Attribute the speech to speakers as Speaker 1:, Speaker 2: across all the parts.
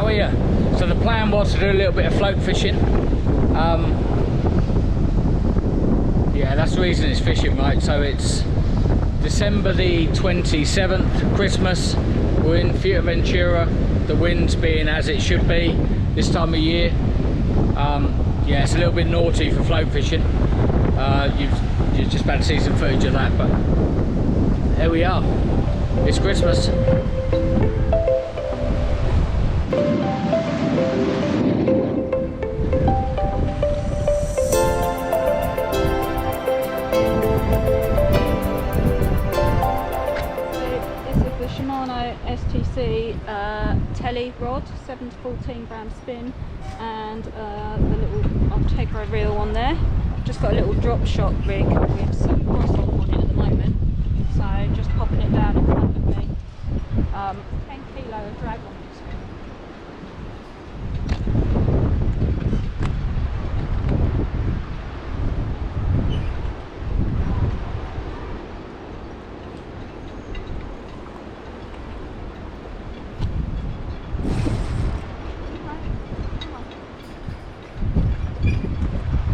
Speaker 1: how are you? So the plan was to do a little bit of float fishing. Yeah, that's the reason it's fishing, right? So it's December the 27th, Christmas. We're in Fuerteventura. The wind's being as it should be this time of year. Yeah, it's a little bit naughty for float fishing. You're just about to see some footage of that, but here we are. It's Christmas.
Speaker 2: STC telly rod, 7 to 14 gram spin, and the little Ultegra reel on there. I've just got a little drop shot rig with some cross on it at the moment, so just popping it down in front of me. 10 kilo of drag on it.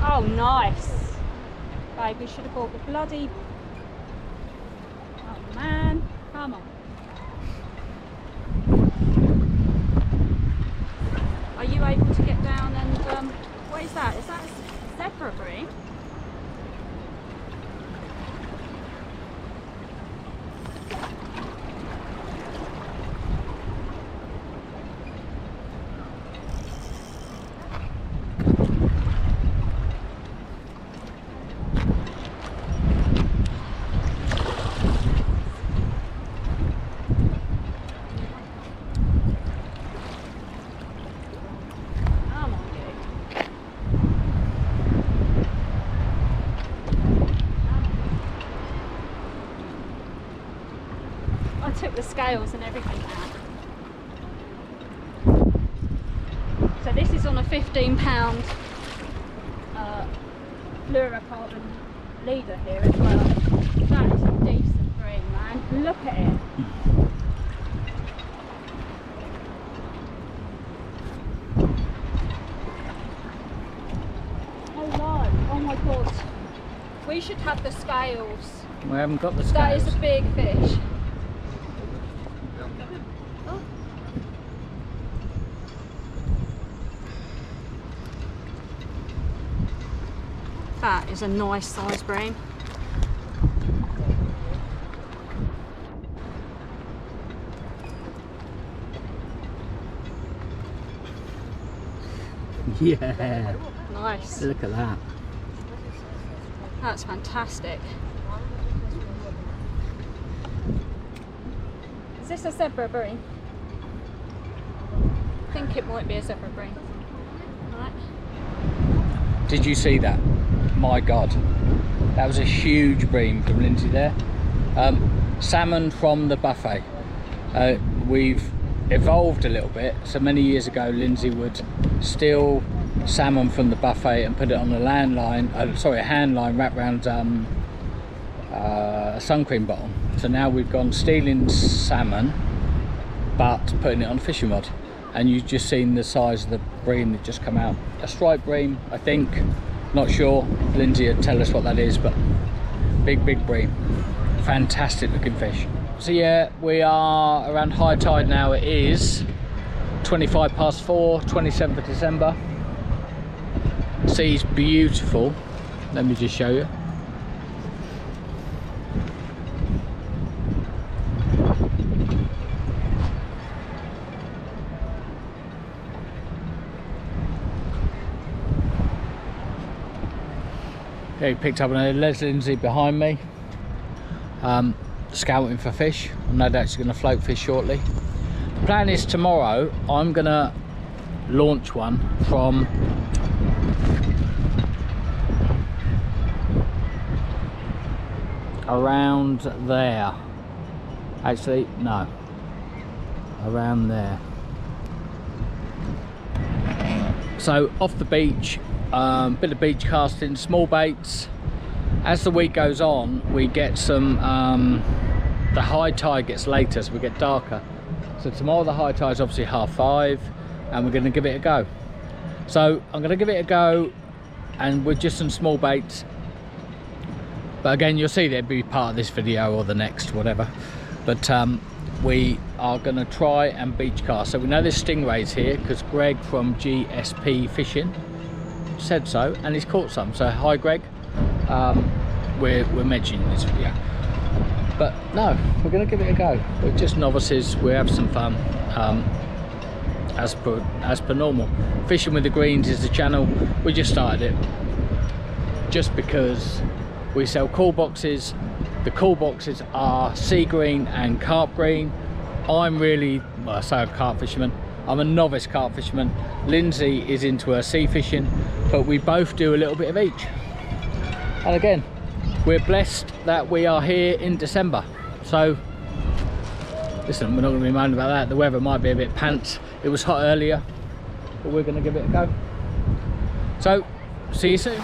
Speaker 2: Oh, nice. Babe, we should have bought the bloody... Oh, man. Come on. Are you able to get down and... what is that? Is that a zebra bream? Took the scales and everything out. So this is on a 15-pound fluorocarbon leader here as well. That is a decent bream, man. Look at it. Oh no, oh my god. We should have the scales.
Speaker 1: We haven't got the scales.
Speaker 2: That is a big fish. That is a nice size bream.
Speaker 1: Yeah.
Speaker 2: Nice.
Speaker 1: Look at that.
Speaker 2: That's fantastic. Is this a zebra bream? I think it might be a zebra bream. Right.
Speaker 1: Did you see that? My god, that was a huge bream from Linsey there. Salmon from the buffet. We've evolved a little bit. So many years ago Linsey would steal salmon from the buffet and put it on a hand line wrapped around a sun cream bottle. So now we've gone stealing salmon but putting it on a fishing rod, and you've just seen the size of the bream that just come out. A striped bream, I think. Not sure, Linsey would tell us what that is, but big bream. Fantastic looking fish. So yeah, we are around high tide now. It is 4:25, 27th of December. Sea's beautiful. Let me just show you. Yeah, he picked up an Linsey behind me, scouting for fish. I'm no doubt he's going to float fish shortly. The plan is tomorrow I'm going to launch one from around there. Actually, no, around there. So off the beach, bit of beach casting, small baits. As the week goes on, we get some, the high tide gets later, so we get darker. So tomorrow the high tide is obviously 5:30. and we're going to give it a go. So I'm going to give it a go, and with just some small baits. But again, you'll see they'll be part of this video or the next, whatever. But we are going to try and beach cast. So we know there's stingrays here because Greg from GSP Fishing said so, and he's caught some. So hi Greg, we're mentioning this video. But no, we're going to give it a go. We're just novices, we have some fun, as per normal. Fishing with the Greens is the channel. We just started it just because we sell cool boxes. The cool boxes are sea green and carp green. I'm really, well, I say I'm a carp fisherman, I'm a novice carp fisherman. Linsey is into her sea fishing, but we both do a little bit of each. And again, we're blessed that we are here in December. So listen, we're not going to be moaning about that. The weather might be a bit pants. It was hot earlier, but we're going to give it a go. So see you soon.